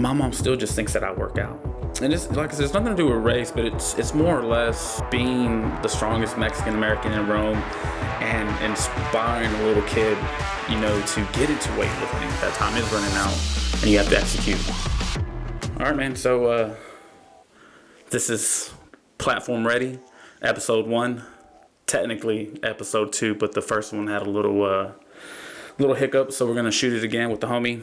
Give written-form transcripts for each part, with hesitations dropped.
My mom still just thinks that I work out. And it's like I said, it's nothing to do with race, but it's more or less being the strongest Mexican American in Rome and inspiring a little kid, to get into weightlifting. That time is running out and you have to execute. All right, man. So this is Platform Ready, episode 1. Technically episode 2, but the first one had a little hiccup, so we're gonna shoot it again with the homie.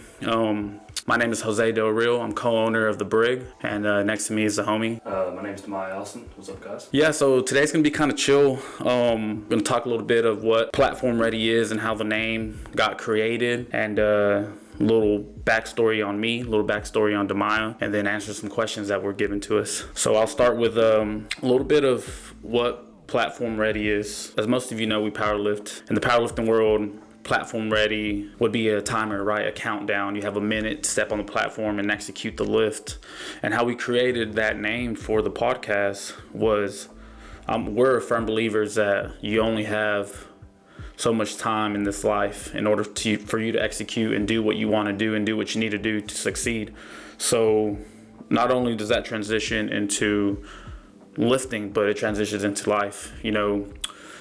My name is Jose Del Rio. I'm co-owner of The Brig, and next to me is the homie. My name's Demai Allison. What's up, guys? Yeah, so today's gonna be kind of chill. Gonna talk a little bit of what Platform Ready is and how the name got created, and a little backstory on me, a little backstory on Demaya, and then answer some questions that were given to us. So I'll start with a little bit of what Platform Ready is. As most of you know, we powerlift. In the powerlifting world, Platform Ready would be a timer, right? A countdown. You have a minute to step on the platform and execute the lift. And how we created that name for the podcast was we're firm believers that you only have so much time in this life in order for you to execute and do what you want to do and do what you need to do to succeed. So not only does that transition into lifting, but it transitions into life,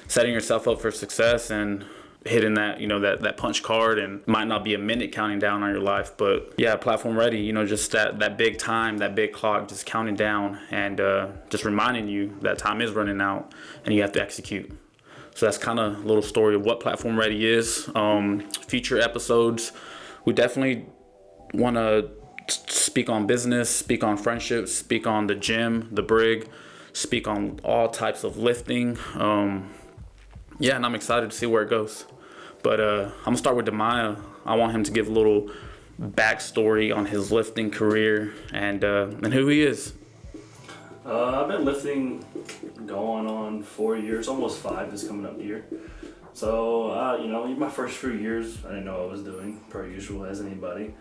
setting yourself up for success and hitting that, that punch card, and might not be a minute counting down on your life, but yeah, Platform Ready, just that big time, that big clock just counting down and just reminding you that time is running out and you have to execute. So that's kind of a little story of what Platform Ready is. Future episodes, we definitely want to speak on business, speak on friendships, speak on the gym, the Brig, speak on all types of lifting. And I'm excited to see where it goes. But I'm gonna start with Demaya. I want him to give a little backstory on his lifting career and who he is. I've been lifting going on 4 years, almost 5 is coming up here. So, my first few years, I didn't know what I was doing, per usual as anybody.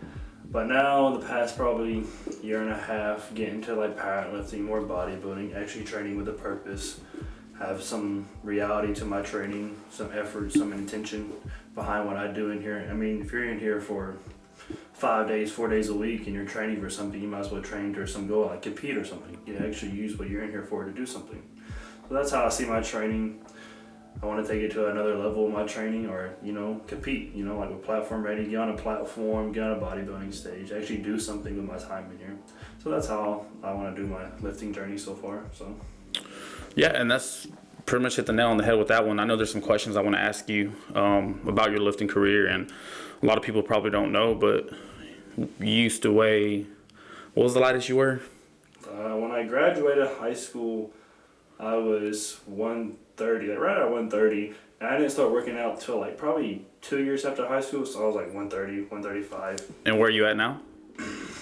But now, the past probably year and a half, getting to like powerlifting, more bodybuilding, actually training with a purpose, have some reality to my training, some effort, some intention behind what I do in here. I mean, if you're in here for 5 days, 4 days a week, and you're training for something, you might as well train to some goal, like compete or something. You actually use what you're in here for to do something. So that's how I see my training. I want to take it to another level of my training, or compete. Like with Platform Ready, get on a platform, get on a bodybuilding stage, actually do something with my time in here. So that's how I want to do my lifting journey so far. So. Yeah, and that's pretty much hit the nail on the head with that one. I know there's some questions I want to ask you about your lifting career, and a lot of people probably don't know, but you used to weigh, what was the lightest you were? When I graduated high school, I was 130, right at 130, and I didn't start working out till like probably 2 years after high school, so I was like 130, 135. And where are you at now?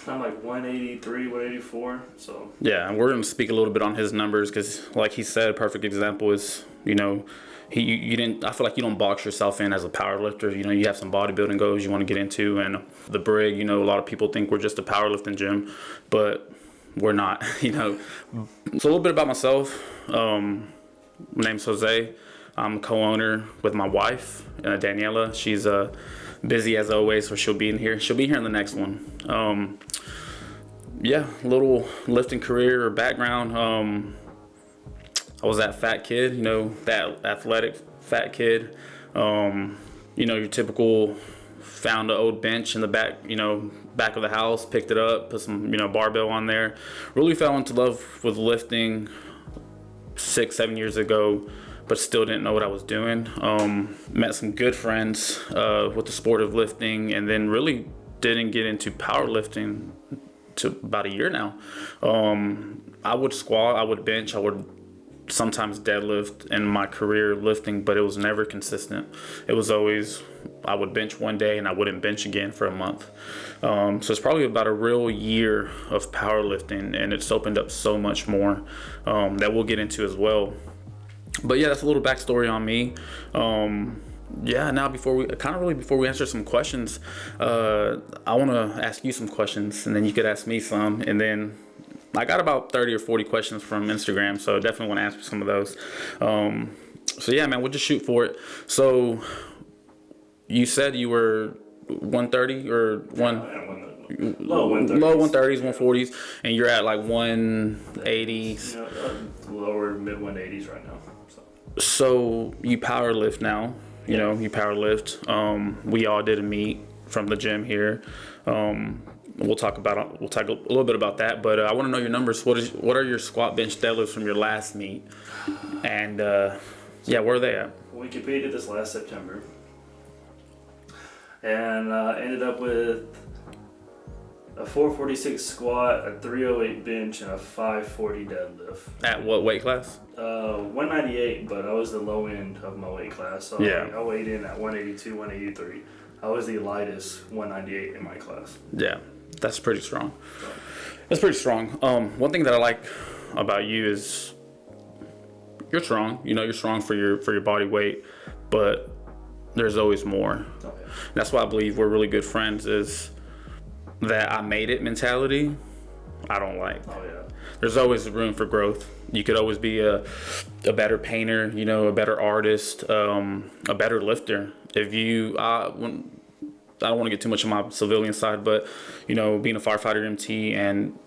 I'm like 183, 184, so. Yeah, and we're going to speak a little bit on his numbers because, like he said, a perfect example is, you didn't, I feel like you don't box yourself in as a power lifter. You have some bodybuilding goals you want to get into, and the Brig, a lot of people think we're just a powerlifting gym, but we're not, So a little bit about myself. My name's Jose. I'm co-owner with my wife, Daniela. She's busy as always, so she'll be in here. She'll be here in the next one. Little lifting career or background. I was that fat kid, that athletic fat kid. Your typical, found an old bench in the back, back of the house, picked it up, put some, barbell on there. Really fell into love with lifting 6-7 years ago, but still didn't know what I was doing. Met some good friends with the sport of lifting, and then really didn't get into powerlifting to about a year now. I would squat, I would bench, I would sometimes deadlift in my career lifting, but it was never consistent. It was always, I would bench one day and I wouldn't bench again for a month. So it's probably about a real year of powerlifting, and it's opened up so much more that we'll get into as well. But yeah, that's a little backstory on me. Now before we answer some questions, I want to ask you some questions, and then you could ask me some, and then I got about 30 or 40 questions from Instagram, so definitely want to answer some of those. So yeah, man, we'll just shoot for it. So you said you were 130 or one? Low 130s. Low 130s, 140s, and you're at like 180s. Lower mid 180s right now. So you power lift now. You know, you power lift. We all did a meet from the gym here. We'll talk a little bit about that, but I want to know your numbers. What are your squat, bench, deadlifts from your last meet? And where are they at? We competed this last September, and ended up with a 446 squat, a 308 bench, and a 540 deadlift. At what weight class? 198, but I was the low end of my weight class. So I weighed in at 182, 183. I was the lightest 198 in my class. Yeah, that's pretty strong. That's pretty strong. One thing that I like about you is you're strong. You know, you're strong for your body weight, but there's always more. Oh, yeah. That's why I believe we're really good friends. Is that I made it mentality I don't like. Oh yeah. There's always room for growth. You could always be a better painter, you know, a better artist, a better lifter. If you, I don't want to get too much on my civilian side, but you know, being a firefighter MT, and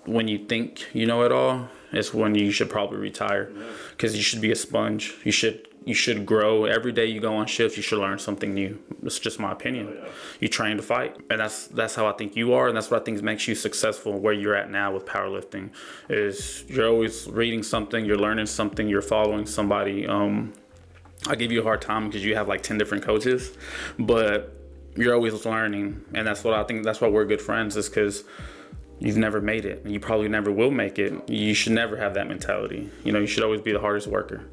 when you think you know it all, it's when you should probably retire, because you should be a sponge. You should grow. Every day you go on shift, you should learn something new. It's just my opinion. Oh, yeah. You train to fight, and that's how I think you are, and that's what I think makes you successful where you're at now with powerlifting. Is you're always reading something, you're learning something, you're following somebody. I give you a hard time because you have like 10 different coaches, but you're always learning, and that's what I think. That's why we're good friends, is because you've never made it, and you probably never will make it. You should never have that mentality. You know, you should always be the hardest worker.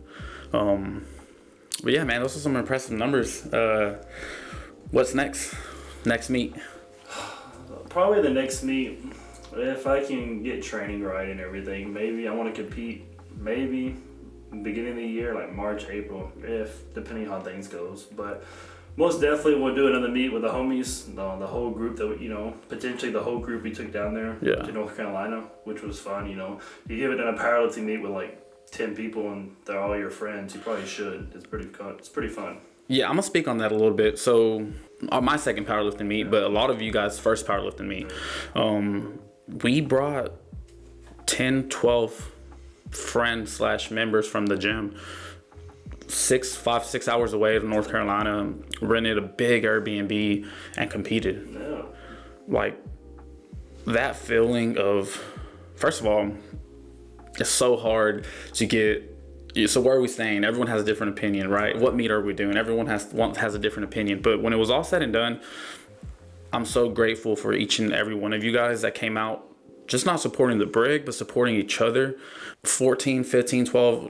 But yeah, man, those are some impressive numbers. What's next? Next meet? Probably the next meet, if I can get training right and everything, maybe I want to compete, maybe beginning of the year, like March, April, depending on how things goes. But most definitely we'll do another meet with the homies, the whole group that, potentially the whole group we took down there to North Carolina, which was fun, You give it in a powerlifting meet with like 10 people and they're all your friends, you probably should. It's pretty fun. Yeah, I'm gonna speak on that a little bit. So, on my second powerlifting meet, but a lot of you guys' first powerlifting meet, we brought 10, 12 friends / members from the gym, 5-6 hours away to North Carolina, rented a big Airbnb and competed. Yeah. Like, that feeling of, first of all, it's so hard to get. So where are we staying? Everyone has a different opinion, right? What meet are we doing? Everyone has a different opinion. But when it was all said and done, I'm so grateful for each and every one of you guys that came out, just not supporting the Brig, but supporting each other. 14, 15, 12,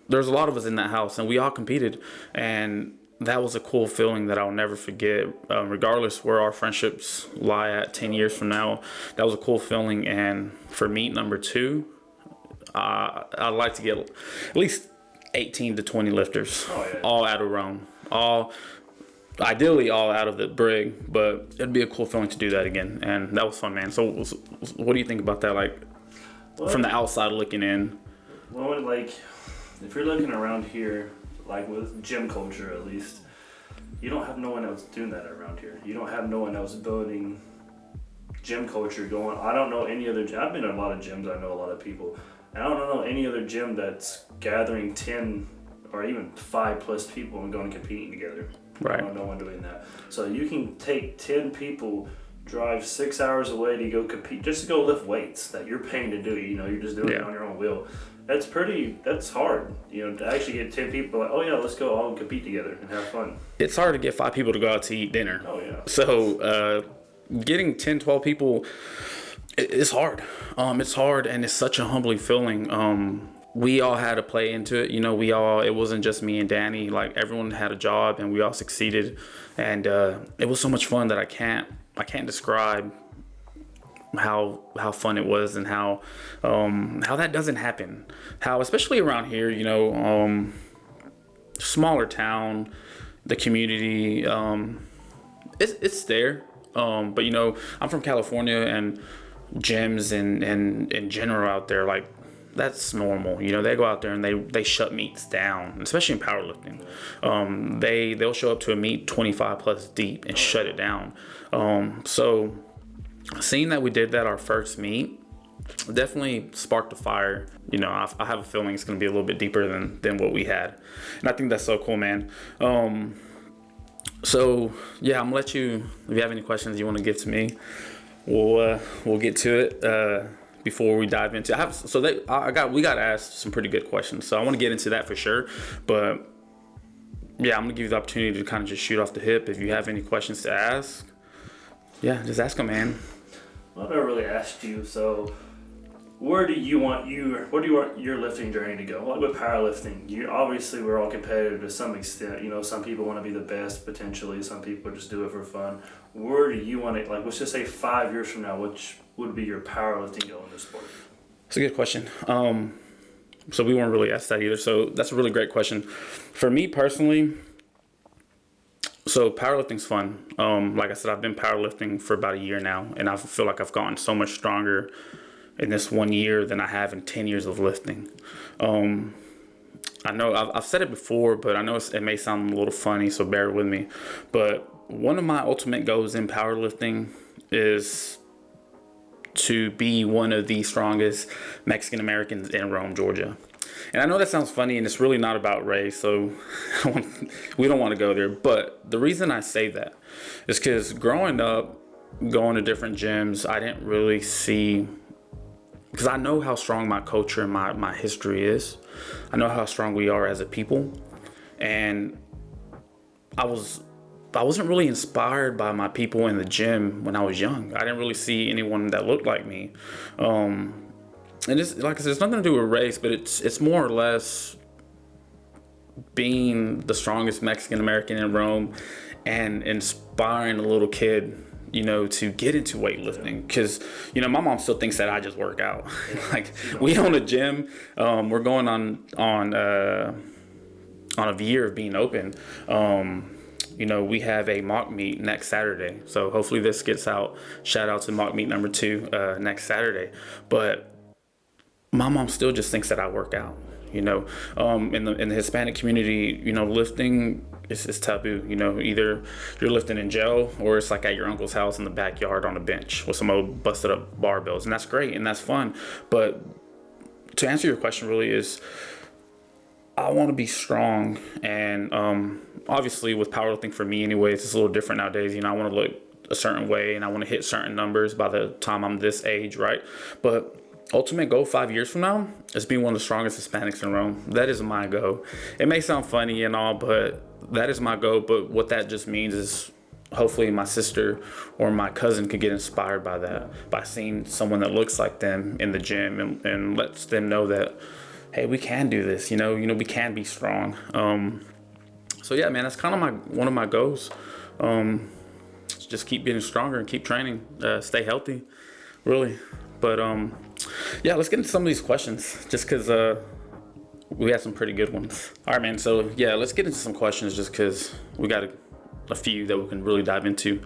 there's a lot of us in that house, and we all competed. And that was a cool feeling that I'll never forget, regardless where our friendships lie at 10 years from now. That was a cool feeling. And for meet number 2, I'd like to get at least 18 to 20 lifters, all out of Rome, ideally all out of the Brig, but it'd be a cool feeling to do that again, and that was fun, man. So what do you think about that, like, from the outside looking in? Well, like, if you're looking around here, like with gym culture at least, you don't have no one else doing that around here. You don't have no one else building gym culture going. I don't know any other. I've been in a lot of gyms. I know a lot of people. I don't know any other gym that's gathering 10 or even 5+ people and going and competing together. Right. I don't know no one doing that. So you can take 10 people, drive 6 hours away to go compete, just to go lift weights that you're paying to do. You're just doing it on your own will. That's hard. To actually get 10 people like, oh yeah, let's go all compete together and have fun. It's hard to get 5 people to go out to eat dinner. Oh yeah. So getting 10, 12 people, it's hard. It's hard, and it's such a humbling feeling. We all had to play into it. It wasn't just me and Danny. Like, everyone had a job, and we all succeeded. And it was so much fun that I can't describe how fun it was, and how that doesn't happen. How, especially around here, smaller town, the community, it's there. But I'm from California, and gyms and in general out there, like, that's normal. They go out there and they shut meets down, especially in powerlifting. They'll show up to a meet 25+ deep and shut it down. So seeing that we did that our first meet definitely sparked a fire. You know, I have a feeling it's going to be a little bit deeper than what we had. And I think that's so cool, man. So yeah, I'm gonna let you, if you have any questions you want to give to me, we'll get to it before we dive into. We got asked some pretty good questions, so I want to get into that for sure. But yeah, I'm gonna give you the opportunity to kind of just shoot off the hip. If you have any questions to ask, yeah, just ask them, man. Well, I never really asked you, so where do you want your lifting journey to go? Like with powerlifting, obviously we're all competitive to some extent. You know, some people want to be the best potentially. Some people just do it for fun. Where do you want to, like, let's just say 5 years from now, which would be your powerlifting goal in this sport? It's a good question. So we weren't really asked that either. So that's a really great question. For me personally, so powerlifting's fun. Like I said, I've been powerlifting for about a year now, and I feel like I've gotten so much stronger in this 1 year than I have in 10 years of lifting. I know I've said it before, but I know it may sound a little funny, so bear with me. But one of my ultimate goals in powerlifting is to be one of the strongest Mexican Americans in Rome, Georgia. And I know that sounds funny, and it's really not about race, so we don't want to go there. But the reason I say that is because growing up, going to different gyms, I didn't really see, because I know how strong my culture and my history is. I know how strong we are as a people. And I wasn't really inspired by my people in the gym when I was young. I didn't really see anyone that looked like me. And it's, like I said, it's nothing to do with race, but it's more or less being the strongest Mexican American in Rome and inspiring a little kid, you know, to get into weightlifting. Because, you know, my mom still thinks that I just work out. Like, we own a gym. We're going on a year of being open. You know, we have a mock meet next Saturday. So hopefully this gets out. Shout out to mock meet number 2 next Saturday. But my mom still just thinks that I work out. You know, in the Hispanic community, you know, lifting is taboo. You know, either you're lifting in jail or it's like at your uncle's house in the backyard on a bench with some old busted up barbells, and that's great and that's fun. But to answer your question, really is I want to be strong, and obviously with powerlifting for me, anyways, it's a little different nowadays. You know, I want to look a certain way and I want to hit certain numbers by the time I'm this age, right? But ultimate goal 5 years from now is being one of the strongest Hispanics in Rome. That is my goal. It may sound funny and all, but that is my goal. But what that just means is hopefully my sister or my cousin could get inspired by that, by seeing someone that looks like them in the gym and lets them know that, hey, we can do this. You know, we can be strong. So yeah, man, that's kind of one of my goals. Just keep getting stronger and keep training, stay healthy, really. But yeah, let's get into some of these questions just because we had some pretty good ones. All right, man. So yeah, let's get into some questions just because we got a few that we can really dive into.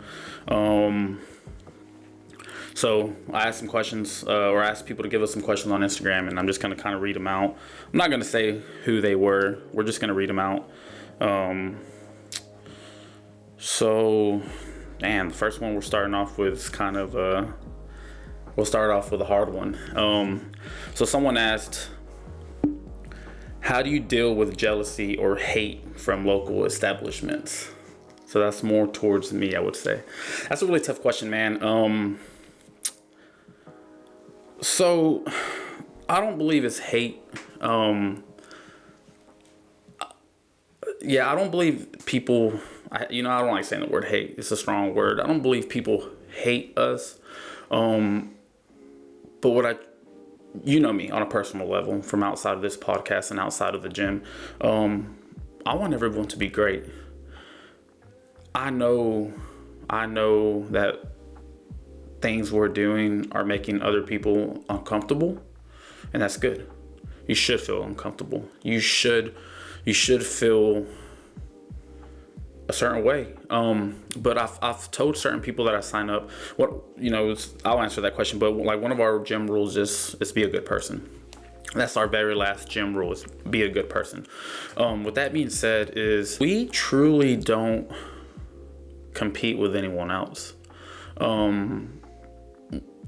So I asked some questions, or I asked people to give us some questions on Instagram, and I'm just going to kind of read them out. I'm not going to say who they were. We're just going to read them out. So, man, the first one we're starting off with is kind of, we'll start off with a hard one. So someone asked, how do you deal with jealousy or hate from local establishments? So that's more towards me, I would say. That's a really tough question, man. So I don't believe it's hate. Yeah, I don't believe people, I don't like saying the word hate. It's a strong word. I don't believe people hate us. But you know me on a personal level from outside of this podcast and outside of the gym. I want everyone to be great. I know that things we're doing are making other people uncomfortable, and that's good. You should feel uncomfortable. You should feel a certain way. But I've told certain people that I sign up, I'll answer that question, but like one of our gym rules is be a good person. That's our very last gym rule, is be a good person. With that being said, is we truly don't compete with anyone else.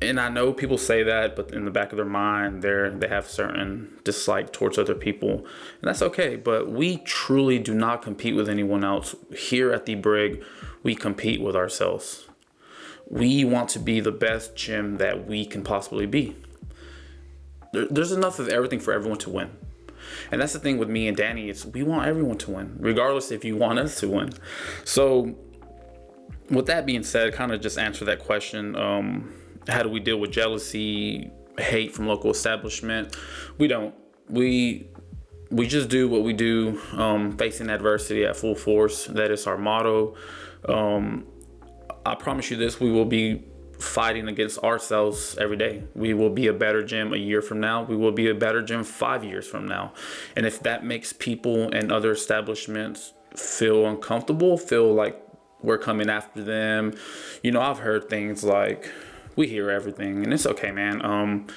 And I know people say that, but in the back of their mind, they have certain dislike towards other people, and that's okay. But we truly do not compete with anyone else. Here at the Brig, we compete with ourselves. We want to be the best gym that we can possibly be. There's enough of everything for everyone to win. And that's the thing with me and Danny, is we want everyone to win, regardless if you want us to win. So with that being said, kind of just answer that question. How do we deal with jealousy, hate from local establishment? We don't. We just do what we do, facing adversity at full force. That is our motto. I promise you this, we will be fighting against ourselves every day. We will be a better gym a year from now. We will be a better gym 5 years from now. And if that makes people and other establishments feel uncomfortable, feel like we're coming after them, I've heard things like, we hear everything, and it's okay, man.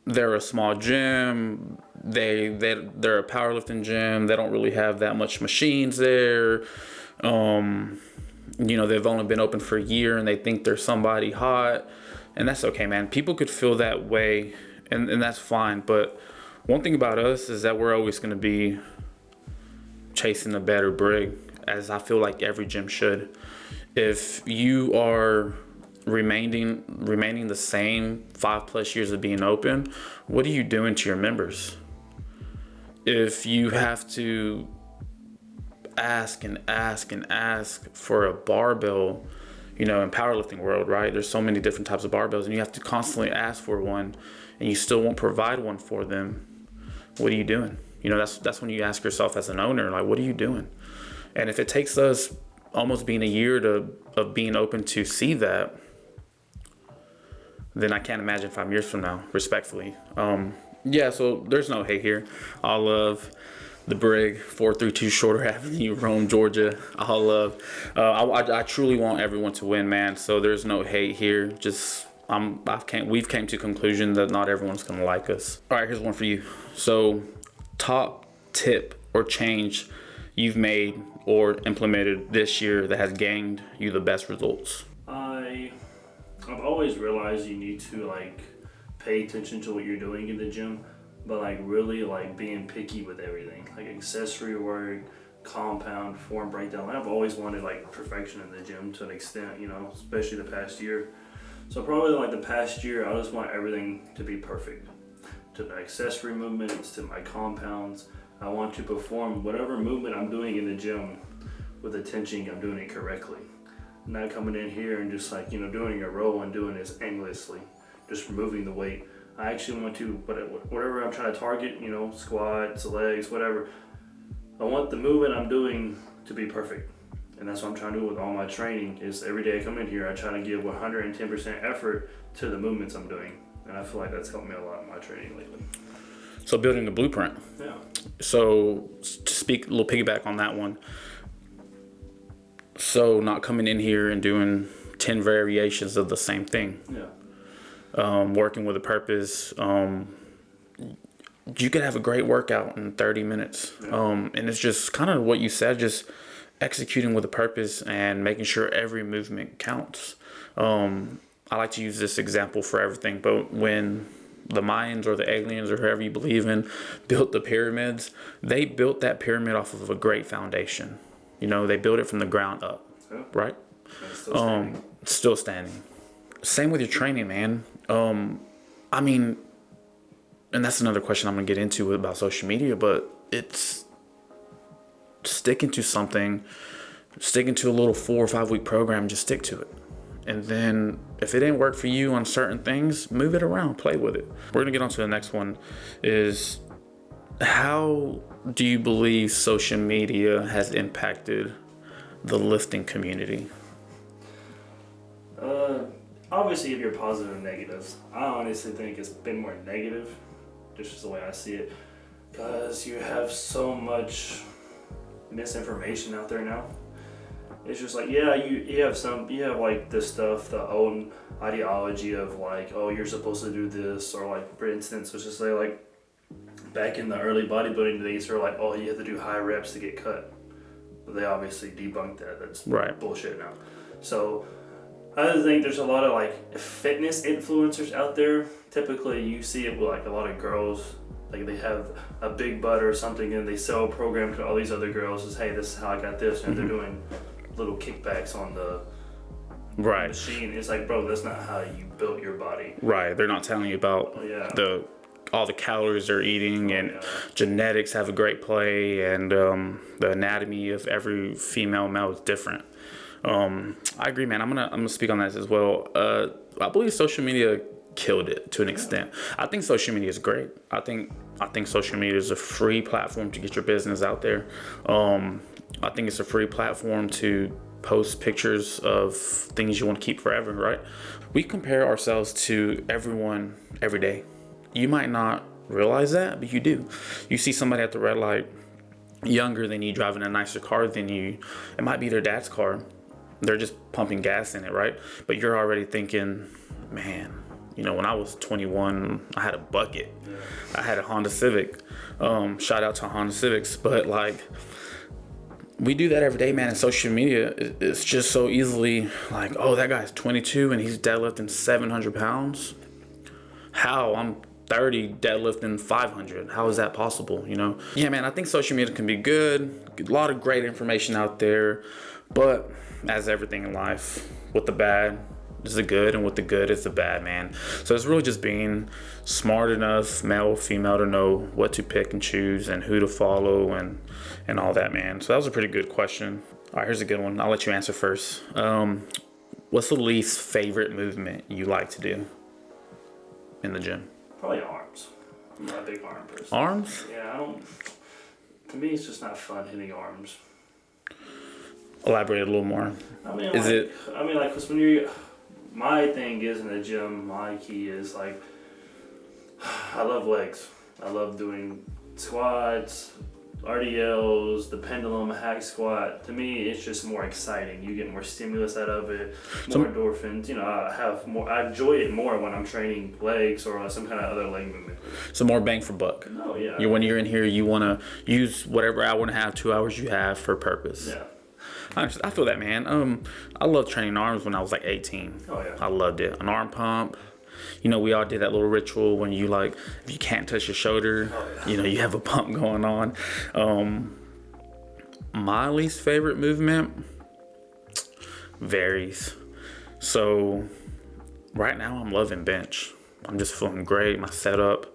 They're a small gym. They're a powerlifting gym. They don't really have that much machines there. They've only been open for a year and they think they're somebody hot, and that's okay, man. People could feel that way, and that's fine. But one thing about us is that we're always going to be chasing a better Brig, as I feel like every gym should. If you are remaining the same 5+ years of being open, what are you doing to your members? If you have to ask and ask and ask for a barbell, in powerlifting world, right? There's so many different types of barbells, and you have to constantly ask for one, and you still won't provide one for them. What are you doing? That's when you ask yourself as an owner, like, what are you doing? And if it takes us almost being a year of being open to see that, then I can't imagine 5 years from now, respectfully. So there's no hate here. I love the Brig, 432 Shorter Avenue, Rome, Georgia. All love. I truly want everyone to win, man. So there's no hate here. Just we've came to conclusion that not everyone's gonna like us. All right, here's one for you. So, top tip or change you've made or implemented this year that has gained you the best results? I've always realized you need to pay attention to what you're doing in the gym, but really being picky with everything, like accessory work, compound, form breakdown. I've always wanted perfection in the gym to an extent, especially the past year. So probably the past year, I just want everything to be perfect. To the accessory movements, to my compounds. I want to perform whatever movement I'm doing in the gym with attention, I'm doing it correctly. Not coming in here and just doing a row and doing this aimlessly, just removing the weight. I actually want to, whatever I'm trying to target, squats, legs, whatever, I want the movement I'm doing to be perfect. And that's what I'm trying to do with all my training, is every day I come in here, I try to give 110% effort to the movements I'm doing. And I feel like that's helped me a lot in my training lately. So building the blueprint. Yeah. So to speak a little piggyback on that one. So not coming in here and doing 10 variations of the same thing. Yeah. Working with a purpose. You could have a great workout in 30 minutes. Yeah. And it's just kind of what you said, just executing with a purpose and making sure every movement counts. I like to use this example for everything, but when the Mayans or the aliens or whoever you believe in built the pyramids, they built that pyramid off of a great foundation. They built it from the ground up, right? Still standing. Same with your training, man. And that's another question I'm going to get into about social media, but it's sticking to something, sticking to a little 4 or 5 week program, just stick to it. And then if it didn't work for you on certain things, move it around, play with it. We're going to get on to the next one, is how do you believe social media has impacted the lifting community? Obviously, you have your positive and negatives. I honestly think it's been more negative, just the way I see it, because you have so much misinformation out there now. It's just you have this stuff, the old ideology of you're supposed to do this, or for instance, let's just say back in the early bodybuilding days, they're you have to do high reps to get cut. But they obviously debunked that. That's right. Bullshit now. So I just think there's a lot of like fitness influencers out there. Typically, you see it with like a lot of girls. Like they have a big butt or something, and they sell a program to all these other girls. As hey, this is how I got this, and they're doing little kickbacks on the Right. machine. It's like, bro, that's not how you built your body. Right. They're not telling you about all the calories they're eating, and genetics have a great play, and the anatomy of every female male is different. I agree, man. I'm gonna speak on that as well. I believe social media killed it to an extent. I think social media is great. I think social media is a free platform to get your business out there. I think it's a free platform to post pictures of things you want to keep forever, right? We compare ourselves to everyone every day. You might not realize that, but you do. You see somebody at the red light younger than you, driving a nicer car than you. It might be their dad's car. They're just pumping gas in it, right? But you're already thinking, man, you know, when I was 21, I had a bucket. I had a Honda Civic. Shout out to Honda Civics. But like, we do that every day, man. And social media is just so easily like, oh, that guy's 22 and he's deadlifting 700 pounds. How? I'm 30 deadlifting 500. How is that possible? You know? Yeah, man, I think social media can be good. A lot of great information out there. But as everything in life, with the bad is the good, and with the good is the bad, man. So it's really just being smart enough, male or female, to know what to pick and choose and who to follow and all that, man. So that was a pretty good question. All right, here's a good one. I'll let you answer first. What's the least favorite movement you like to do in the gym? Probably arms. I'm not a big arm person. Arms? Yeah, I don't. To me, it's just not fun hitting arms. Elaborate a little more. I mean, is like, it? I mean, like, 'cause when you're, my thing is in the gym. My key is like, I love legs. I love doing squats, RDLs, the pendulum, hack squat. To me, it's just more exciting. You get more stimulus out of it, more endorphins. You know, I enjoy it more when I'm training legs or some kind of other leg movement. So more bang for buck. Oh yeah. When you're in here, you want to use whatever hour and a half, 2 hours you have for purpose. Yeah. I feel that, man. I loved training arms when I was like 18. Oh yeah. I loved it. An arm pump. You know, we all did that little ritual when you like, if you can't touch your shoulder, you know, you have a pump going on. My least favorite movement varies. So right now I'm loving bench. I'm just feeling great. My setup.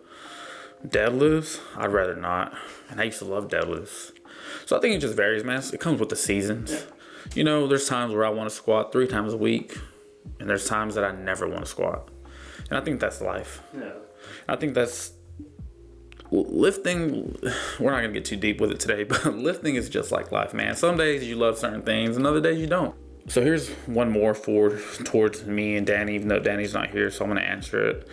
Deadlifts, I'd rather not. And I used to love deadlifts. So I think it just varies, man. It comes with the seasons. Yeah. You know, there's times where I want to squat 3 times a week. And there's times that I never want to squat. And I think that's life. Yeah. I think that's lifting. We're not going to get too deep with it today, but lifting is just like life, man. Some days you love certain things and other days you don't. So here's one more towards me and Danny, even though Danny's not here, so I'm going to answer it.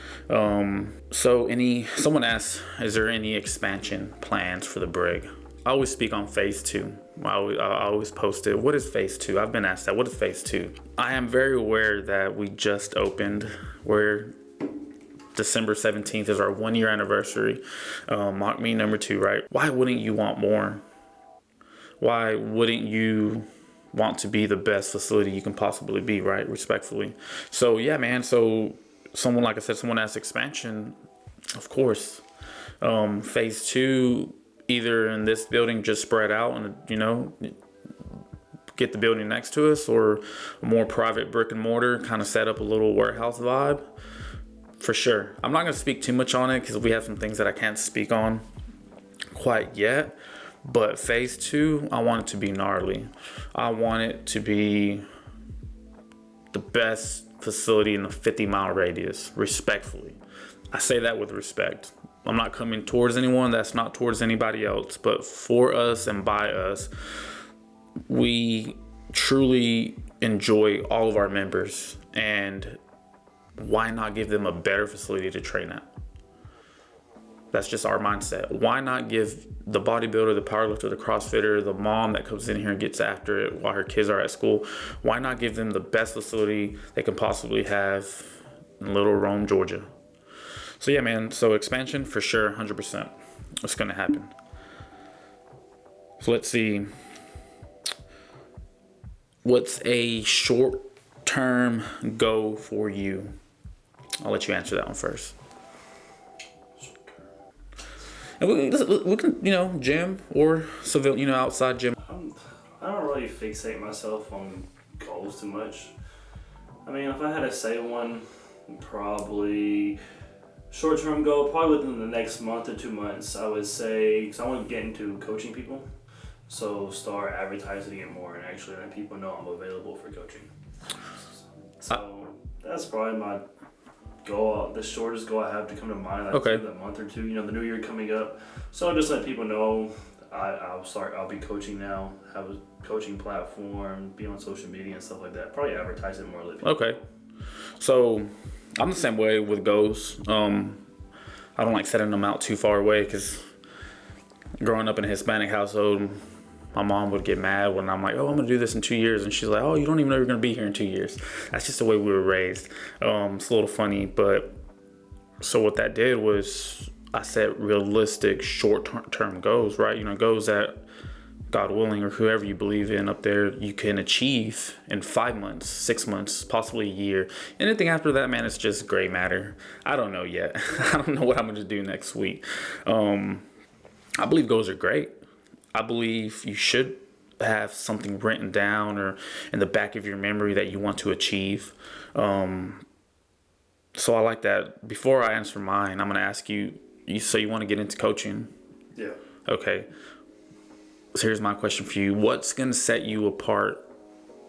Someone asked, is there any expansion plans for the Brig? I always speak on phase 2. I always post it. What is phase 2? I've been asked that. What is phase 2? I am very aware that we just opened. December 17th is our 1-year anniversary. Mock meet number 2, right? Why wouldn't you want more? Why wouldn't you want to be the best facility you can possibly be, right? Respectfully. So yeah, man. So someone asked expansion. Of course. Phase 2, either in this building, just spread out and, you know, get the building next to us, or a more private brick and mortar, kind of set up a little warehouse vibe. For sure. I'm not going to speak too much on it because we have some things that I can't speak on quite yet. But phase 2, I want it to be gnarly. I want it to be the best facility in the 50-mile radius, respectfully. I say that with respect. I'm not coming towards anyone. That's not towards anybody else. But for us and by us, we truly enjoy all of our members. And why not give them a better facility to train at? That's just our mindset. Why not give the bodybuilder, the powerlifter, the CrossFitter, the mom that comes in here and gets after it while her kids are at school, why not give them the best facility they can possibly have in Little Rome, Georgia? So yeah, man, so expansion for sure, 100%. It's gonna happen. So let's see. What's a short short-term goal for you? I'll let you answer that one first. And we can, gym or civil, outside gym. I don't really fixate myself on goals too much. I mean, if I had to say one, probably short-term goal, probably within the next month or 2 months, I would say, because I want to get into coaching people. So start advertising it more and actually let people know I'm available for coaching. So that's probably my goal, the shortest goal I have to come to mind. Like Okay. a month or two, the new year coming up. So I'll just let people know I'll be coaching now, have a coaching platform, be on social media and stuff like that. Probably advertise it more. Let people Okay. So I'm the same way with goals. I don't like setting them out too far away because growing up in a Hispanic household, my mom would get mad when I'm like, oh, I'm going to do this in 2 years. And she's like, oh, you don't even know you're going to be here in 2 years. That's just the way we were raised. It's a little funny. But so what that did was I set realistic short-term goals, right? Goals that God willing or whoever you believe in up there, you can achieve in 5 months, 6 months, possibly a year. Anything after that, man, it's just gray matter. I don't know yet. I don't know what I'm going to do next week. I believe goals are great. I believe you should have something written down or in the back of your memory that you want to achieve. So I like that. Before I answer mine, I'm going to ask you, so you want to get into coaching? Yeah. Okay. So here's my question for you. What's going to set you apart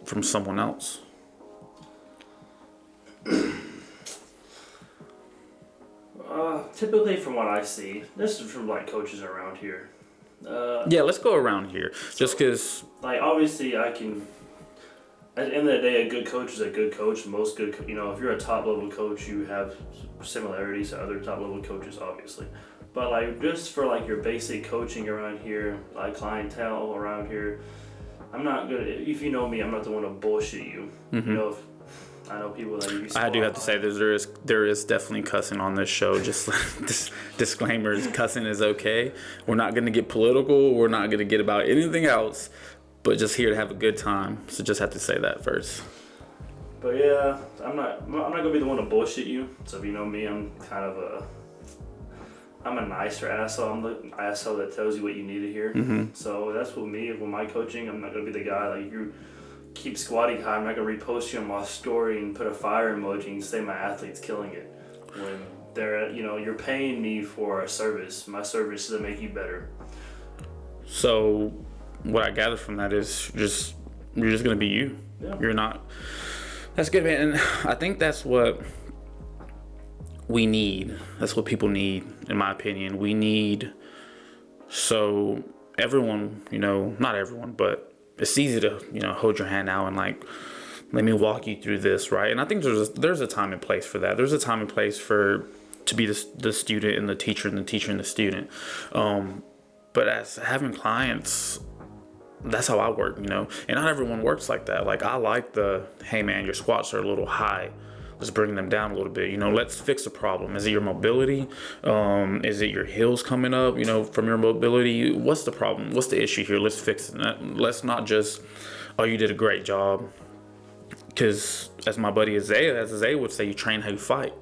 from someone else? Typically from what I see, this is from coaches around here. Yeah, let's go around here. Just because... obviously I can... At the end of the day, a good coach is a good coach. Most good... if you're a top-level coach, you have similarities to other top-level coaches, obviously. But, just for, your basic coaching around here, clientele around here, I'm not good... If you know me, I'm not the one to bullshit you. Mm-hmm. I know people that you... I do have to say there is definitely cussing on this show. Just disclaimers, cussing is okay. We're not going to get political. We're not going to get about anything else, but just here to have a good time. So just have to say that first. But yeah, I'm not going to be the one to bullshit you. So if you know me, I'm a nicer asshole. I'm the asshole that tells you what you need to hear. Mm-hmm. So that's with me. With my coaching, I'm not going to be the guy you keep squatting high. I'm not going to repost you on my story and put a fire emoji and say my athlete's killing it. When they're, you're paying me for a service. My service is to make you better. So what I gather from that is you're just going to be you. Yeah. You're not. That's good, man. And I think that's what we need. That's what people need, in my opinion. We need, so everyone, not everyone, but it's easy to, hold your hand out and let me walk you through this, right? And I think there's a time and place for that. There's a time and place to be the student and the teacher and the teacher and the student. But as having clients, that's how I work, and not everyone works like that. I like hey man, your squats are a little high. Let's bring them down a little bit. Let's fix the problem. Is it your mobility? Is it your heels coming up, from your mobility? What's the problem? What's the issue here? Let's fix it. Let's not just, oh, you did a great job. Because as my buddy Isaiah would say, you train how you fight.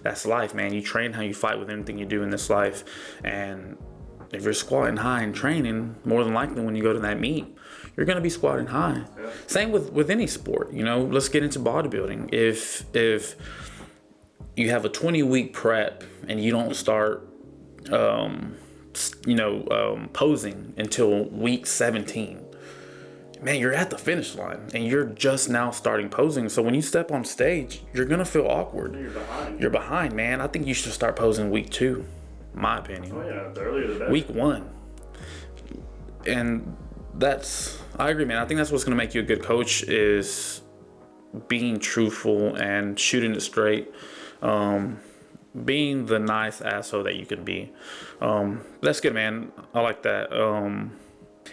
That's life, man. You train how you fight with anything you do in this life. And if you're squatting high and training, more than likely when you go to that meet, you're going to be squatting high. Yeah. Same with any sport, let's get into bodybuilding. If you have a 20-week prep and you don't start, posing until week 17, man, you're at the finish line and you're just now starting posing. So when you step on stage, you're going to feel awkward. You're behind, man. I think you should start posing week 2, my opinion. Oh yeah, the earlier the better. Week 1. And I agree, man. I think that's what's going to make you a good coach is being truthful and shooting it straight. Being the nice asshole that you can be. That's good, man. I like that.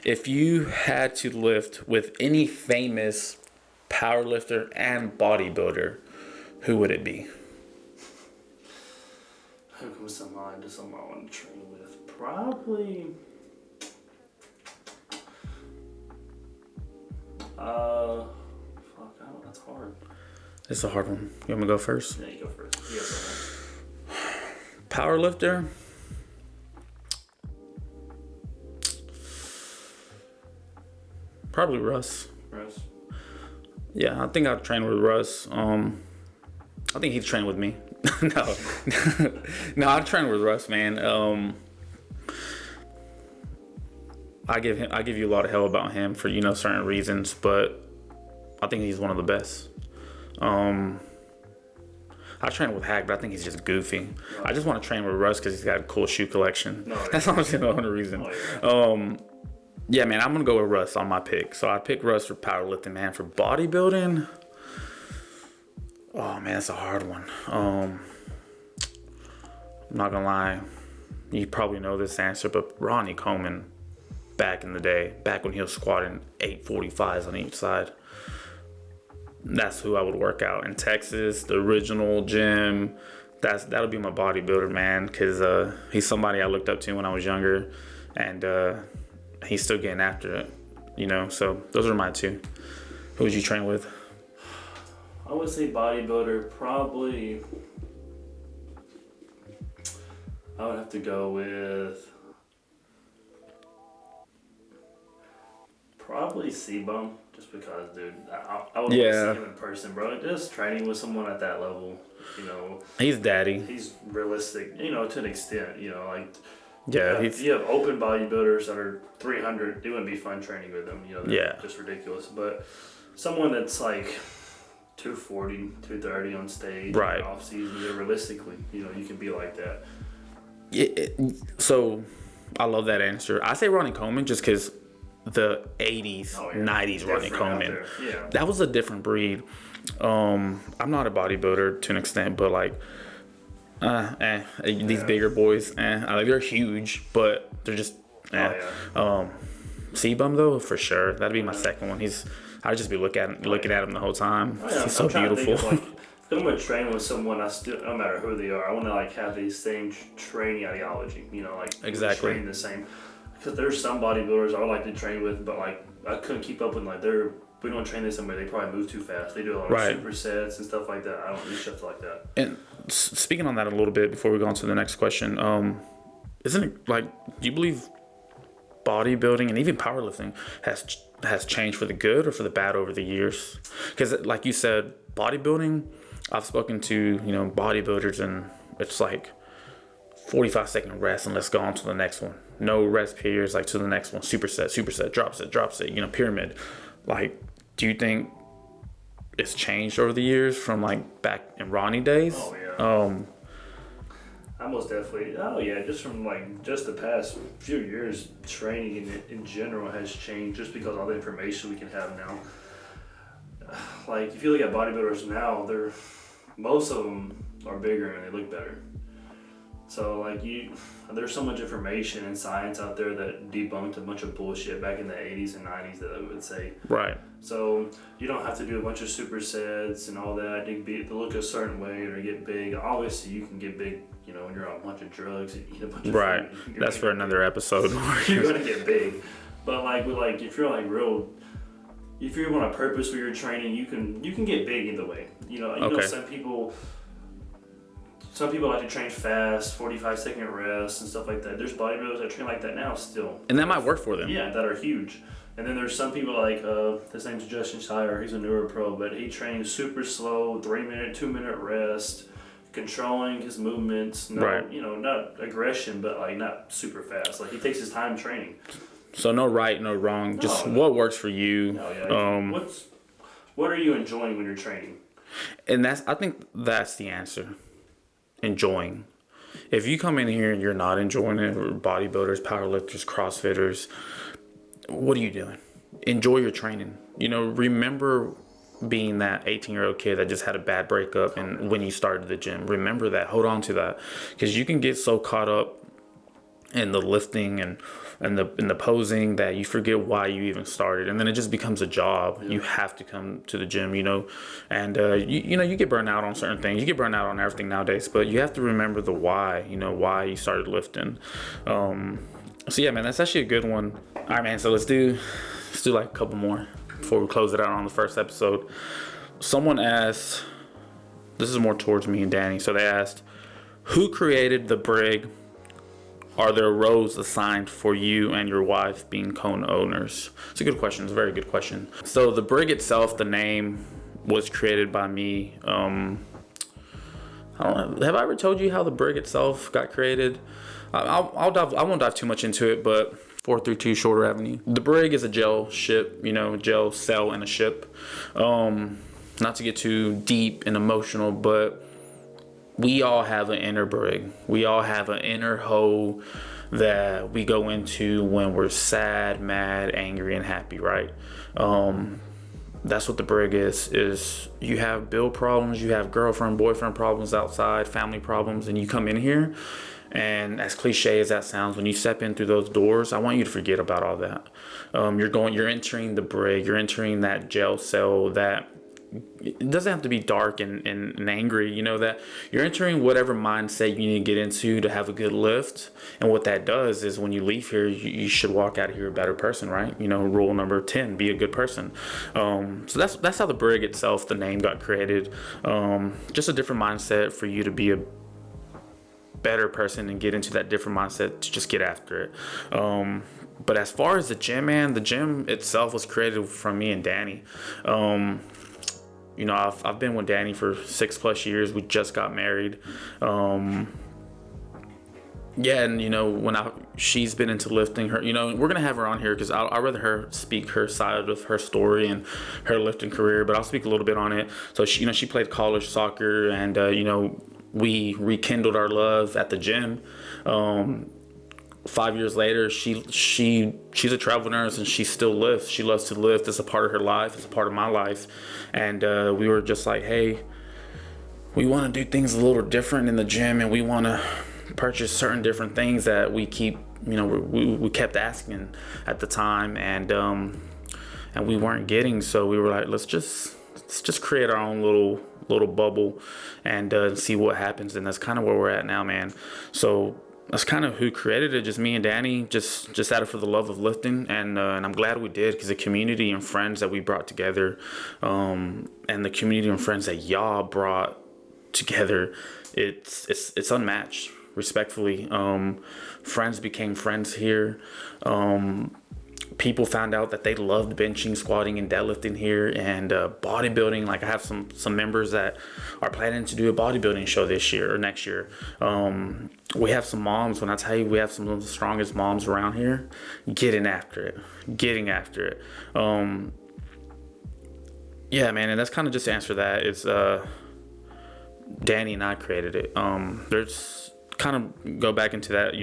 If you had to lift with any famous powerlifter and bodybuilder, who would it be? Who comes to mind to someone I want to train with? Probably... that's hard. It's a hard one. You want me to go first? Yeah, you go first. You got someone. Power lifter. Probably Russ. Russ. Yeah, I think I'd train with Russ. I think he'd train with me. No. No, I'd train with Russ, man. I give you a lot of hell about him for, certain reasons, but I think he's one of the best. I train with Hack, but I think he's just goofy. No. I just want to train with Russ because he's got a cool shoe collection. No, that's honestly the only reason. Yeah, man, I'm going to go with Russ on my pick. So I pick Russ for powerlifting, man. For bodybuilding, oh, man, that's a hard one. I'm not going to lie. You probably know this answer, but Ronnie Coleman, back in the day, back when he was squatting 845s on each side, that's who I would work out in Texas, the original gym. That'll be my bodybuilder, man, because he's somebody I looked up to when I was younger, and he's still getting after it, So those are my two. Who would you train with? I would say bodybuilder, probably. I would have to go with probably C-Bum. Just because, dude, I would want to see him in person, bro. Just training with someone at that level, He's daddy. He's realistic, to an extent, like. Yeah, if you have open bodybuilders that are 300, it wouldn't be fun training with them. They're just ridiculous. But someone that's like 240, 230 on stage, right, off season, realistically, you can be like that. So I love that answer. I say Ronnie Coleman just because the 80s, 90s Ronnie Coleman. Yeah. That was a different breed. I'm not a bodybuilder to an extent, but like, these bigger boys, they're huge, but they're just, C-Bum though, for sure. That'd be my second one. I'd just be looking at him the whole time. He's so beautiful. If I'm gonna train with someone, no matter who they are, I want to have the same training ideology. Exactly. Train the same. Because there's some bodybuilders I would like to train with, but I couldn't keep up with we don't train this somewhere. They probably move too fast. They do a lot of supersets and stuff like that. I don't do stuff like that. And speaking on that a little bit before we go on to the next question, isn't it do you believe bodybuilding and even powerlifting has changed for the good or for the bad over the years? Because like you said, bodybuilding, I've spoken to bodybuilders and it's 45-second rest and let's go on to the next one. No rest periods, to the next one. Superset, drop set, pyramid. Do you think it's changed over the years from back in Ronnie days? Oh yeah. I most definitely. Oh yeah, just from just the past few years, training in general has changed just because all the information we can have now. If you look at bodybuilders now, most of them are bigger and they look better. So there's so much information and science out there that debunked a bunch of bullshit back in the 80s and 90s that I would say. Right. So you don't have to do a bunch of supersets and all that to look a certain way or to get big. Obviously, you can get big, when you're on a bunch of drugs and eat a bunch of food. That's for another episode. You're gonna get big, but if you're if you're on a purpose with your training, you can get big either way. Some people like to train fast, 45-second rest and stuff like that. There's bodybuilders that train like that now still. And that might work for them. Yeah, that are huge. And then there's some people his name's Justin Shire, he's a newer pro, but he trains super slow, 3-minute, 2-minute rest, controlling his movements, not aggression, but not super fast. He takes his time training. So no right, no wrong, just what works for you. What are you enjoying when you're training? And I think that's the answer. Enjoying. If you come in here and you're not enjoying it, or bodybuilders, powerlifters, CrossFitters, what are you doing? Enjoy your training. Remember being that 18-year-old kid that just had a bad breakup and when you started the gym. Remember that. Hold on to that. Because you can get so caught up in the lifting and the posing that you forget why you even started, and then it just becomes a job. Yeah. You have to come to the gym, and you get burned out on certain things. You get burned out on everything nowadays, but you have to remember the why. Why you started lifting. So yeah, man, that's actually a good one. All right, man. So let's do a couple more before we close it out on the first episode. Someone asked, this is more towards me and Danny. So they asked, who created the Brig? Are there roles assigned for you and your wife being co-owners? It's a good question. It's a very good question. So the Brig itself, the name was created by me. I don't know. Have I ever told you how the Brig itself got created? I won't dive too much into it, but 432 Shorter Avenue. The Brig is a jail ship, jail cell in a ship. Not to get too deep and emotional, but we all have an inner Brig. We all have an inner hole that we go into when we're sad, mad, angry, and happy, right? That's what the Brig is you have bill problems, you have girlfriend, boyfriend problems outside, family problems, and you come in here, and as cliche as that sounds, when you step in through those doors, I want you to forget about all that. You're entering the Brig, you're entering that jail cell that it doesn't have to be dark and angry, that you're entering whatever mindset you need to get into to have a good lift. And what that does is when you leave here, you should walk out of here a better person, right? Rule number 10, be a good person. So that's how the Brig itself, the name got created. Just a different mindset for you to be a better person and get into that different mindset to just get after it. But as far as the gym, man, the gym itself was created from me and Danny. I've been with Danny for 6+ years. We just got married. And when she's been into lifting, her, we're gonna have her on here because I'd rather her speak her side of her story and her lifting career, but I'll speak a little bit on it. So she played college soccer, and we rekindled our love at the gym. 5 years later, she's a travel nurse and she still lifts. She loves to lift. It's a part of her life. It's a part of my life. And we were just like, hey, we want to do things a little different in the gym, and we want to purchase certain different things that we keep, we kept asking at the time, and we weren't getting. So we were like, let's just create our own little bubble and see what happens. And that's kind of where we're at now, man. So that's kind of who created it, just me and Danny, just at it for the love of lifting, and I'm glad we did, because the community and friends that we brought together, and the community and friends that y'all brought together, it's unmatched, respectfully. Friends became friends here. People found out that they loved benching, squatting, and deadlifting here, and bodybuilding. Like, I have some members that are planning to do a bodybuilding show this year or next year. We have some moms. When I tell you, we have some of the strongest moms around here getting after it. Yeah, man, and that's kind of just to answer that. It's Danny and I created it. There's kind of go back into that.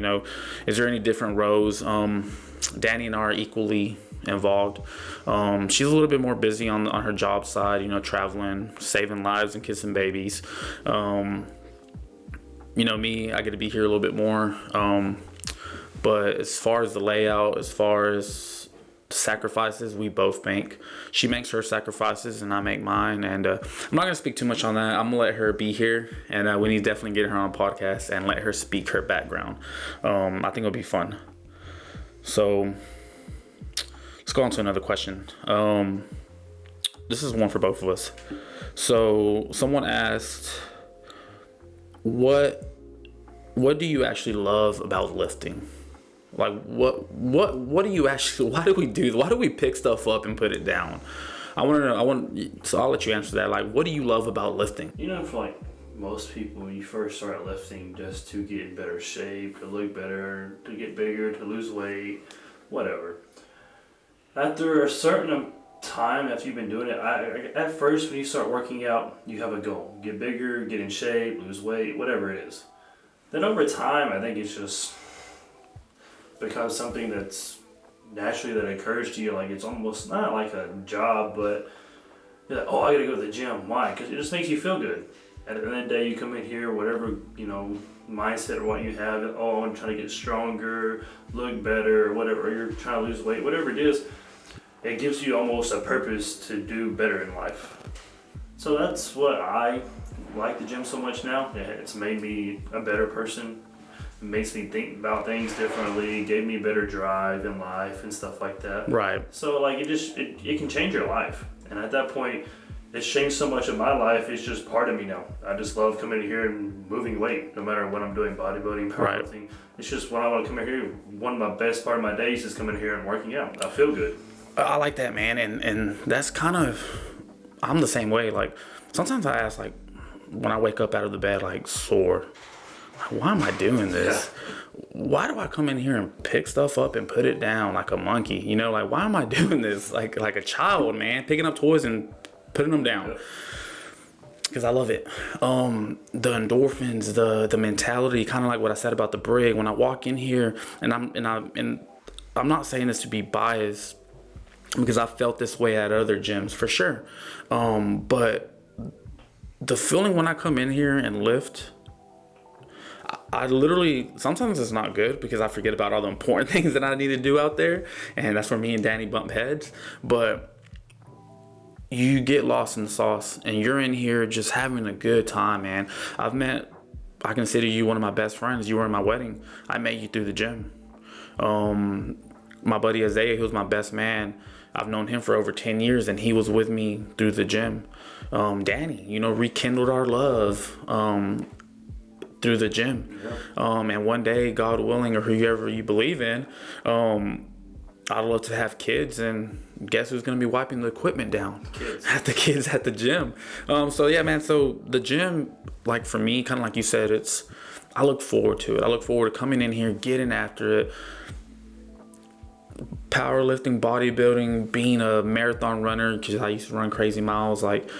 Is there any different roles? Danny and I are equally involved. She's a little bit more busy on her job side, traveling, saving lives, and kissing babies. Me, I get to be here a little bit more. But as far as the layout, as far as sacrifices, we both make. She makes her sacrifices and I make mine. And I'm not going to speak too much on that. I'm going to let her be here. And we need to definitely get her on a podcast and let her speak her background. I think it'll be fun. So let's go on to another question. This is one for both of us. So someone asked, what do you actually love about lifting? Like, what do you actually, why do we pick stuff up and put it down? So I'll let you answer that. Like, what do you love about lifting? For like most people, when you first start lifting, just to get in better shape, to look better, to get bigger, to lose weight, whatever. After a certain time, after you've been doing it, at first when you start working out, you have a goal: get bigger, get in shape, lose weight, whatever it is. Then over time, I think it's just becomes something that's naturally that occurs to you. Like, it's almost not like a job, but you're like, oh, I gotta go to the gym. Why? Because it just makes you feel good. At the end of the day, you come in here, whatever, mindset or what you have, oh, I'm trying to get stronger, look better, whatever, you're trying to lose weight, whatever it is, it gives you almost a purpose to do better in life. So that's what I like the gym so much now. It's made me a better person. It makes me think about things differently, gave me a better drive in life and stuff like that. Right. So like it can change your life. And at that point, it's changed so much in my life. It's just part of me now. I just love coming in here and moving weight, no matter what I'm doing, bodybuilding, powerlifting. Right. It's just when I want to come in here, one of my best part of my days is coming here and working out. I feel good. I like that, man, and that's kind of, I'm the same way. Like sometimes I ask, like when I wake up out of the bed, like sore, like, why am I doing this? Yeah. Why do I come in here and pick stuff up and put it down like a monkey? You know, like why am I doing this like a child, man, picking up toys and putting them down? Because I love it. The endorphins, the mentality, kind of like what I said about the Brig. When I walk in here, and I'm not saying this to be biased, because I felt this way at other gyms for sure. But the feeling when I come in here and lift, I literally, sometimes it's not good because I forget about all the important things that I need to do out there. And that's where me and Danny bump heads. But you get lost in the sauce and you're in here just having a good time, man. I consider you one of my best friends. You were in my wedding. I met you through the gym. My buddy Isaiah, he was my best man. I've known him for over 10 years and he was with me through the gym. Danny, rekindled our love through the gym. Yeah. And one day, God willing, or whoever you believe in, I'd love to have kids, and guess who's going to be wiping the equipment down? The kids at the gym. So yeah, man, so the gym, like for me, kind of like you said, I look forward to it. I look forward to coming in here, getting after it. Powerlifting, bodybuilding, being a marathon runner, because I used to run crazy miles, like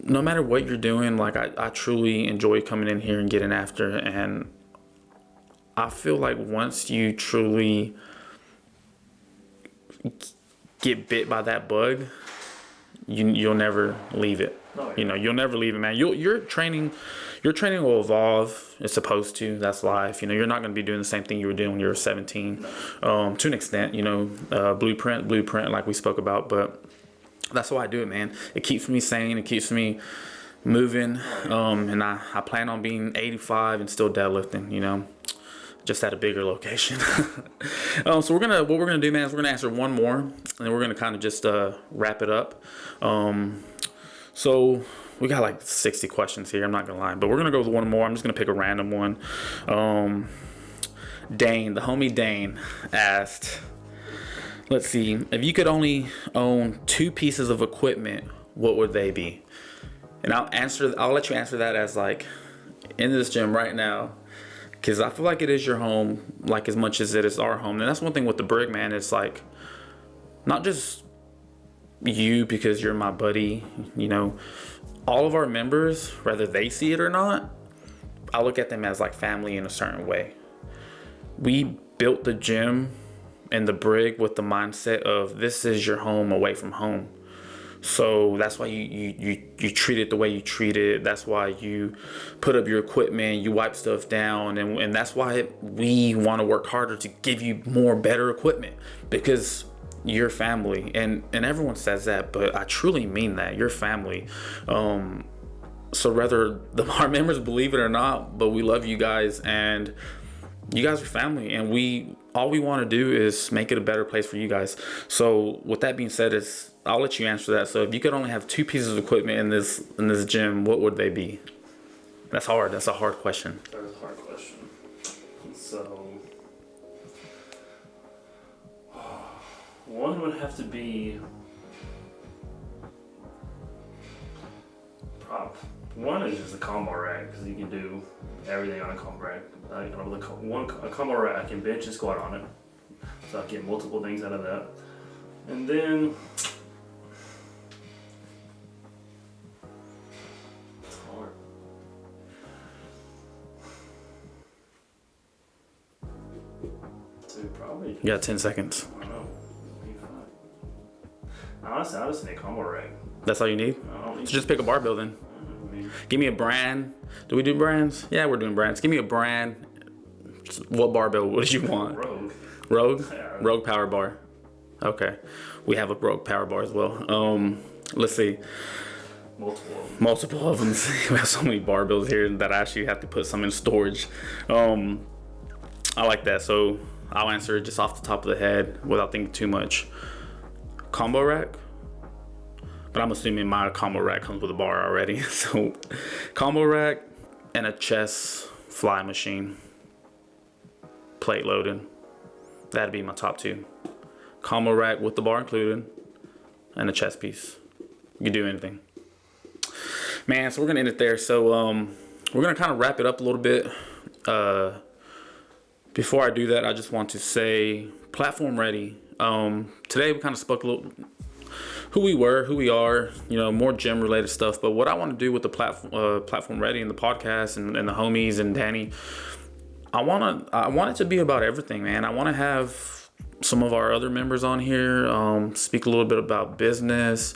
no matter what you're doing, like I truly enjoy coming in here and getting after it. And I feel like once you truly get bit by that bug, you'll never leave it. You'll never leave it, man. Your training will evolve. It's supposed to. That's life. You're not going to be doing the same thing you were doing when you were 17. To an extent, blueprint, like we spoke about. But that's why I do it, man. It keeps me sane. It keeps me moving. And I plan on being 85 and still deadlifting. Just at a bigger location. So what we're gonna do, man, is we're gonna answer one more, and then we're gonna kind of just wrap it up. So we got like 60 questions here. I'm not gonna lie, but we're gonna go with one more. I'm just gonna pick a random one. Dane, the homie Dane, asked, let's see, if you could only own 2 pieces of equipment, what would they be? And I'll let you answer that as like in this gym right now. Because I feel like it is your home, like as much as it is our home. And that's one thing with the Brig, man. It's like, not just you because you're my buddy. All of our members, whether they see it or not, I look at them as like family in a certain way. We built the gym and the Brig with the mindset of this is your home away from home. So that's why you treat it the way you treat it. That's why you put up your equipment, you wipe stuff down, and that's why we want to work harder to give you more better equipment, because you're family. And everyone says that, but I truly mean that. You're family. So whether our members believe it or not, but we love you guys, and you guys are family, and all we want to do is make it a better place for you guys. So with that being said, I'll let you answer that. So if you could only have 2 pieces of equipment in this gym, what would they be? That's hard. That's a hard question. That is a hard question. So one would have to be one is just a combo rack, because you can do everything on a combo rack. A combo rack, I can bench and squat on it, so I get multiple things out of that. And then it's hard. Probably. You got 10 seconds. I don't know. Honestly, I just need a combo rack. That's all you need? So just pick a barbell then. Give me a brand. Do we do brands? Yeah, we're doing brands. Give me a brand. What barbell? What did you want? Rogue? Yeah. Rogue Power Bar. Okay. We have a Rogue Power Bar as well. Let's see. Multiple of them. We have so many barbells here that I actually have to put some in storage. I like that. So I'll answer it just off the top of the head without thinking too much. Combo rack, but I'm assuming my combo rack comes with a bar already. So combo rack and a chest fly machine, plate loaded. That'd be my top two. Combo rack with the bar included and a chest piece. You can do anything. Man, so we're gonna end it there. So we're gonna kind of wrap it up a little bit. Before I do that, I just want to say platform ready. Today we kind of spoke a little who we were, who we are, you know, more gym related stuff. But what I want to do with the platform ready and the podcast and the homies and Danny, I want it to be about everything, man. I want to have some of our other members on here, speak a little bit about business.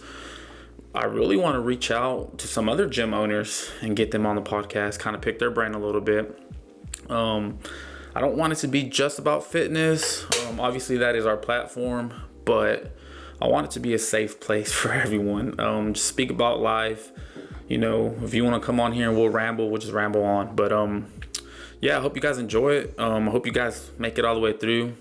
I really want to reach out to some other gym owners and get them on the podcast, kind of pick their brain a little bit. I don't want it to be just about fitness. Obviously that is our platform, but I want it to be a safe place for everyone. Just speak about life. You know, if you want to come on here and we'll just ramble on. But yeah, I hope you guys enjoy it. I hope you guys make it all the way through.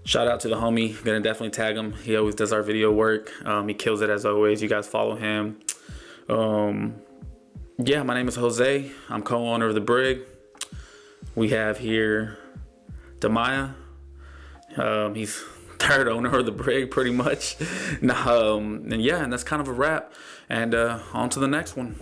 Shout out to the homie. Gonna definitely tag him. He always does our video work. He kills it as always. You guys follow him. Yeah, my name is Jose. I'm co-owner of The Brig. We have here Demaya. He's third owner of The Brig, pretty much. And yeah, and that's kind of a wrap. And on to the next one.